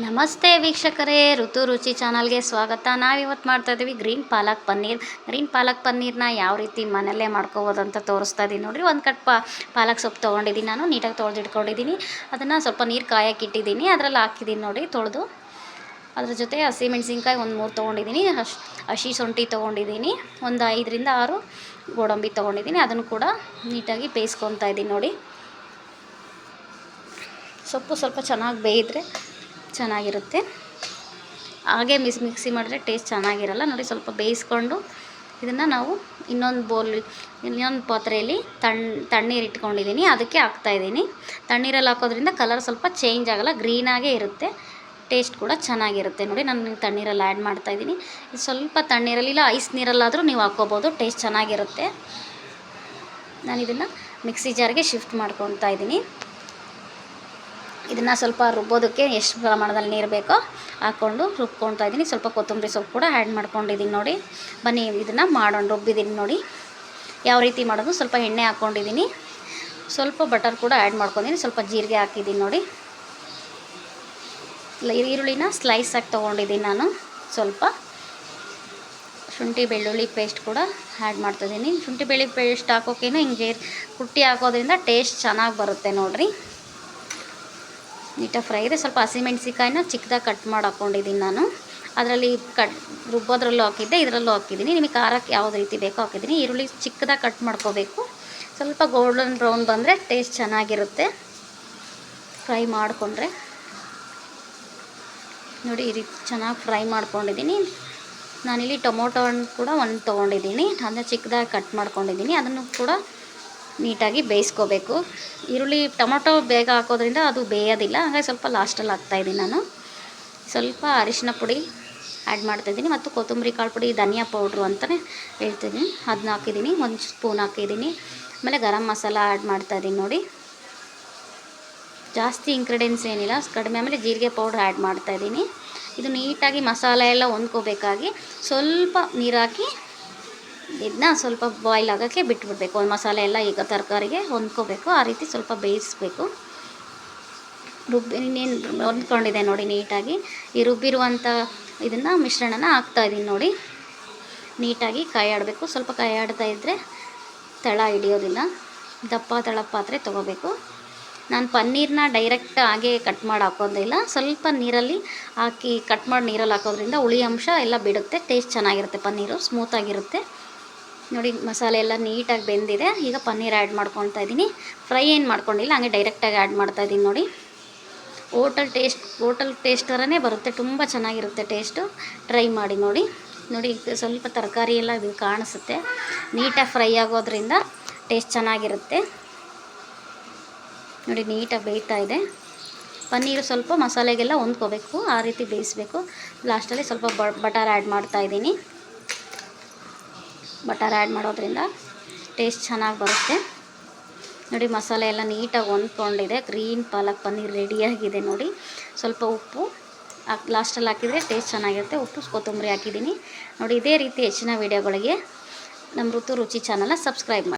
ನಮಸ್ತೆ ವೀಕ್ಷಕರೇ, ಋತು ರುಚಿ ಚಾನಲ್ಗೆ ಸ್ವಾಗತ. ನಾವಿವತ್ತು ಮಾಡ್ತಾಯಿದ್ದೀವಿ ಗ್ರೀನ್ ಪಾಲಕ್ ಪನ್ನೀರ್. ಗ್ರೀನ್ ಪಾಲಕ್ ಪನ್ನೀರ್ನ ಯಾವ ರೀತಿ ಮನೆಯಲ್ಲೇ ಮಾಡ್ಕೋಬೋದು ಅಂತ ತೋರಿಸ್ತಾ ಇದ್ದೀನಿ ನೋಡಿರಿ. ಒಂದು ಕಟ್ ಪಾಲಕ್ ಸೊಪ್ಪು ತೊಗೊಂಡಿದ್ದೀನಿ, ನಾನು ನೀಟಾಗಿ ತೊಳೆದಿಟ್ಕೊಂಡಿದ್ದೀನಿ. ಅದನ್ನು ಸ್ವಲ್ಪ ನೀರು ಕಾಯಕ್ಕೆ ಇಟ್ಟಿದ್ದೀನಿ, ಅದರಲ್ಲಿ ಹಾಕಿದ್ದೀನಿ ನೋಡಿ ತೊಳೆದು. ಅದ್ರ ಜೊತೆ ಹಸಿಮೆಣ್ಸಿನ್ಕಾಯಿ ಒಂದು 3 ತೊಗೊಂಡಿದ್ದೀನಿ, ಹಸಿ ಶುಂಠಿ ತೊಗೊಂಡಿದ್ದೀನಿ, ಒಂದು 5ರಿಂದ 6 ಗೋಡಂಬಿ ತೊಗೊಂಡಿದ್ದೀನಿ. ಅದನ್ನು ಕೂಡ ನೀಟಾಗಿ ಬೇಯಿಸ್ಕೊತಾ ಇದ್ದೀನಿ ನೋಡಿ. ಸೊಪ್ಪು ಸ್ವಲ್ಪ ಚೆನ್ನಾಗಿ ಬೇಯಿದ್ರೆ ಚೆನ್ನಾಗಿರುತ್ತೆ, ಹಾಗೆ ಮಿಕ್ಸಿ ಮಾಡಿದ್ರೆ ಟೇಸ್ಟ್ ಚೆನ್ನಾಗಿರಲ್ಲ ನೋಡಿ. ಸ್ವಲ್ಪ ಬೇಯಿಸ್ಕೊಂಡು ಇದನ್ನು ನಾವು ಇನ್ನೊಂದು ಪಾತ್ರೆಯಲ್ಲಿ ತಣ್ಣೀರು ಇಟ್ಕೊಂಡಿದ್ದೀನಿ, ಅದಕ್ಕೆ ಹಾಕ್ತಾಯಿದ್ದೀನಿ. ತಣ್ಣೀರಲ್ಲಿ ಹಾಕೋದ್ರಿಂದ ಕಲರ್ ಸ್ವಲ್ಪ ಚೇಂಜ್ ಆಗೋಲ್ಲ, ಗ್ರೀನಾಗೇ ಇರುತ್ತೆ, ಟೇಸ್ಟ್ ಕೂಡ ಚೆನ್ನಾಗಿರುತ್ತೆ ನೋಡಿ. ನಾನು ತಣ್ಣೀರಲ್ಲಿ ಆ್ಯಡ್ ಮಾಡ್ತಾಯಿದ್ದೀನಿ. ಸ್ವಲ್ಪ ತಣ್ಣೀರಲ್ಲಿ ಇಲ್ಲ ಐಸ್ ನೀರಲ್ಲಾದರೂ ನೀವು ಹಾಕ್ಕೋಬೋದು, ಟೇಸ್ಟ್ ಚೆನ್ನಾಗಿರುತ್ತೆ. ನಾನು ಇದನ್ನು ಮಿಕ್ಸಿ ಜಾರ್ಗೆ ಶಿಫ್ಟ್ ಮಾಡ್ಕೊತಾ ಇದ್ದೀನಿ. ಇದನ್ನು ಸ್ವಲ್ಪ ರುಬ್ಬೋದಕ್ಕೆ ಎಷ್ಟು ಪ್ರಮಾಣದಲ್ಲಿ ನೀರು ಬೇಕೋ ಹಾಕ್ಕೊಂಡು ರುಬ್ಕೊತಾ ಇದ್ದೀನಿ. ಸ್ವಲ್ಪ ಕೊತ್ತಂಬರಿ ಸೊಪ್ಪು ಕೂಡ ಆ್ಯಡ್ ಮಾಡ್ಕೊಂಡಿದ್ದೀನಿ ನೋಡಿ. ಬನ್ನಿ ಇದನ್ನು ಮಾಡೋಣ. ರುಬ್ಬಿದ್ದೀನಿ ನೋಡಿ ಯಾವ ರೀತಿ ಮಾಡೋದು. ಸ್ವಲ್ಪ ಎಣ್ಣೆ ಹಾಕ್ಕೊಂಡಿದ್ದೀನಿ, ಸ್ವಲ್ಪ ಬಟರ್ ಕೂಡ ಆ್ಯಡ್ ಮಾಡ್ಕೊಂಡಿದ್ದೀನಿ, ಸ್ವಲ್ಪ ಜೀರಿಗೆ ಹಾಕಿದ್ದೀನಿ ನೋಡಿ. ಈರುಳ್ಳಿನ ಸ್ಲೈಸ್ ಆಗಿ ತೊಗೊಂಡಿದ್ದೀನಿ ನಾನು. ಸ್ವಲ್ಪ ಶುಂಠಿ ಬೆಳ್ಳುಳ್ಳಿ ಪೇಸ್ಟ್ ಕೂಡ ಆ್ಯಡ್ ಮಾಡ್ತಾಯಿದ್ದೀನಿ. ಶುಂಠಿ ಬೆಳ್ಳುಳ್ಳಿ ಪೇಸ್ಟ್ ಹಾಕೋಕ್ಕೇನು ಹಿಂಗೆ ಕುಟ್ಟಿ ಹಾಕೋದ್ರಿಂದ ಟೇಸ್ಟ್ ಚೆನ್ನಾಗಿ ಬರುತ್ತೆ ನೋಡಿರಿ. ನೀಟಾಗಿ ಫ್ರೈ ಇದೆ. ಸ್ವಲ್ಪ ಹಸಿಮೆಣ್ಸಿಕಾಯಿನ ಚಿಕ್ಕದಾಗಿ ಕಟ್ ಮಾಡಿ ಹಾಕ್ಕೊಂಡಿದ್ದೀನಿ ನಾನು. ಅದರಲ್ಲಿ ರುಬ್ಬೋದ್ರಲ್ಲೂ ಹಾಕಿದ್ದೆ, ಇದರಲ್ಲೂ ಹಾಕಿದ್ದೀನಿ. ನಿಮಗೆ ಖಾರಕ್ಕೆ ಯಾವ್ದು ರೀತಿ ಬೇಕೋ ಹಾಕಿದ್ದೀನಿ. ಈರುಳ್ಳಿ ಚಿಕ್ಕದಾಗಿ ಕಟ್ ಮಾಡ್ಕೋಬೇಕು. ಸ್ವಲ್ಪ ಗೋಲ್ಡನ್ ಬ್ರೌನ್ ಬಂದರೆ ಟೇಸ್ಟ್ ಚೆನ್ನಾಗಿರುತ್ತೆ ಫ್ರೈ ಮಾಡಿಕೊಂಡ್ರೆ ನೋಡಿ. ಈ ರೀತಿ ಚೆನ್ನಾಗಿ ಫ್ರೈ ಮಾಡ್ಕೊಂಡಿದ್ದೀನಿ. ನಾನಿಲ್ಲಿ ಟೊಮೊಟೊ ಹಣ್ಣು ಕೂಡ ಒಂದು ತೊಗೊಂಡಿದ್ದೀನಿ, ಅದನ್ನು ಚಿಕ್ಕದಾಗಿ ಕಟ್ ಮಾಡ್ಕೊಂಡಿದ್ದೀನಿ. ಅದನ್ನು ಕೂಡ ನೀಟಾಗಿ ಬೇಯಿಸ್ಕೋಬೇಕು. ಈರುಳ್ಳಿ ಟೊಮೊಟೊ ಬೇಗ ಹಾಕೋದ್ರಿಂದ ಅದು ಬೇಯೋದಿಲ್ಲ, ಹಾಗಾಗಿ ಸ್ವಲ್ಪ ಲಾಸ್ಟಲ್ಲಿ ಹಾಕ್ತಾಯಿದ್ದೀನಿ ನಾನು. ಸ್ವಲ್ಪ ಅರಿಶಿನ ಪುಡಿ ಆ್ಯಡ್ ಮಾಡ್ತಾಯಿದ್ದೀನಿ ಮತ್ತು ಕೊತ್ತಂಬರಿ ಕಾಳು ಪುಡಿ, ಧನಿಯಾ ಪೌಡ್ರು ಅಂತಲೇ ಹೇಳ್ತೀನಿ, ಅದನ್ನ ಹಾಕಿದ್ದೀನಿ. 1 ಸ್ಪೂನ್ ಹಾಕಿದ್ದೀನಿ. ಆಮೇಲೆ ಗರಂ ಮಸಾಲ ಆ್ಯಡ್ ಮಾಡ್ತಾಯಿದ್ದೀನಿ ನೋಡಿ. ಜಾಸ್ತಿ ಇಂಗ್ರೀಡಿಯೆಂಟ್ಸ್ ಏನಿಲ್ಲ, ಕಡಿಮೆ. ಆಮೇಲೆ ಜೀರಿಗೆ ಪೌಡ್ರ್ ಆ್ಯಡ್ ಮಾಡ್ತಾಯಿದ್ದೀನಿ. ಇದು ನೀಟಾಗಿ ಮಸಾಲೆ ಎಲ್ಲ ಹೊಂದ್ಕೋಬೇಕಾಗಿ ಸ್ವಲ್ಪ ನೀರು ಹಾಕಿ ಇದನ್ನ ಸ್ವಲ್ಪ ಬಾಯ್ಲ್ ಆಗೋಕ್ಕೆ ಬಿಟ್ಬಿಡಬೇಕು. ಮಸಾಲೆ ಎಲ್ಲ ಈಗ ತರಕಾರಿಗೆ ಹೊಂದ್ಕೋಬೇಕು, ಆ ರೀತಿ ಸ್ವಲ್ಪ ಬೇಯಿಸಬೇಕು. ಇನ್ನೇನು ಹೊಂದ್ಕೊಂಡಿದೆ ನೋಡಿ ನೀಟಾಗಿ. ಈ ರುಬ್ಬಿರುವಂಥ ಇದನ್ನು ಮಿಶ್ರಣನ ಹಾಕ್ತಾಯಿದ್ದೀನಿ ನೋಡಿ. ನೀಟಾಗಿ ಕೈ ಆಡಬೇಕು. ಸ್ವಲ್ಪ ಕೈ ಆಡ್ತಾ ಇದ್ದರೆ ತಳ ಹಿಡಿಯೋದಿಲ್ಲ. ದಪ್ಪ ತಳ ಪಾತ್ರೆ ತೊಗೋಬೇಕು. ನಾನು ಪನ್ನೀರನ್ನ ಡೈರೆಕ್ಟ್ ಹಾಗೆ ಕಟ್ ಮಾಡಿ ಹಾಕೋದಿಲ್ಲ, ಸ್ವಲ್ಪ ನೀರಲ್ಲಿ ಹಾಕಿ ಕಟ್ ಮಾಡಿ ನೀರಲ್ಲಿ ಹಾಕೋದ್ರಿಂದ ಹುಳಿ ಅಂಶ ಎಲ್ಲ ಬಿಡುತ್ತೆ, ಟೇಸ್ಟ್ ಚೆನ್ನಾಗಿರುತ್ತೆ. ಪನ್ನೀರು ಸ್ಮೂತಾಗಿರುತ್ತೆ ನೋಡಿ. ಮಸಾಲೆ ಎಲ್ಲ ನೀಟಾಗಿ ಬೆಂದಿದೆ. ಈಗ ಪನ್ನೀರ್ ಆ್ಯಡ್ ಮಾಡ್ಕೊತಾ ಇದ್ದೀನಿ. ಫ್ರೈ ಏನು ಮಾಡ್ಕೊಂಡಿಲ್ಲ, ಹಂಗೆ ಡೈರೆಕ್ಟಾಗಿ ಆ್ಯಡ್ ಮಾಡ್ತಾಯಿದ್ದೀನಿ ನೋಡಿ. ಹೋಟೆಲ್ ಟೇಸ್ಟ್ ಥರನೇ ಬರುತ್ತೆ, ತುಂಬ ಚೆನ್ನಾಗಿರುತ್ತೆ ಟೇಸ್ಟು. ಟ್ರೈ ಮಾಡಿ ನೋಡಿ. ಸ್ವಲ್ಪ ತರಕಾರಿ ಎಲ್ಲ ಇದು ಕಾಣಿಸುತ್ತೆ, ನೀಟಾಗಿ ಫ್ರೈ ಆಗೋದ್ರಿಂದ ಟೇಸ್ಟ್ ಚೆನ್ನಾಗಿರುತ್ತೆ ನೋಡಿ. ನೀಟಾಗಿ ಬೇಯ್ತಾ ಇದೆ. ಪನ್ನೀರು ಸ್ವಲ್ಪ ಮಸಾಲೆಗೆಲ್ಲ ಹೊಂದ್ಕೋಬೇಕು, ಆ ರೀತಿ ಬೇಯಿಸಬೇಕು. ಲಾಸ್ಟಲ್ಲಿ ಸ್ವಲ್ಪ ಬಟರ್ ಆ್ಯಡ್ ಮಾಡ್ತಾಯಿದ್ದೀನಿ. ಬಟರ್ ಆ್ಯಡ್ ಮಾಡೋದ್ರಿಂದ ಟೇಸ್ಟ್ ಚೆನ್ನಾಗಿ ಬರುತ್ತೆ ನೋಡಿ. ಮಸಾಲೆ ಎಲ್ಲ ನೀಟಾಗಿ ಹೊಂದ್ಕೊಂಡಿದೆ. ಗ್ರೀನ್ ಪಾಲಕ್ ಪನ್ನೀರ್ ರೆಡಿಯಾಗಿದೆ ನೋಡಿ. ಸ್ವಲ್ಪ ಉಪ್ಪು ಲಾಸ್ಟಲ್ಲಿ ಹಾಕಿದರೆ ಟೇಸ್ಟ್ ಚೆನ್ನಾಗಿರುತ್ತೆ. ಉಪ್ಪು ಕೊತ್ತಂಬರಿ ಹಾಕಿದ್ದೀನಿ ನೋಡಿ. ಇದೇ ರೀತಿ ಹೆಚ್ಚಿನ ವೀಡಿಯೋಗಳಿಗೆ ನಮ್ಮ ಋತು ರುಚಿ ಚಾನಲ್ನ ಸಬ್ಸ್ಕ್ರೈಬ್ ಮಾಡಿ.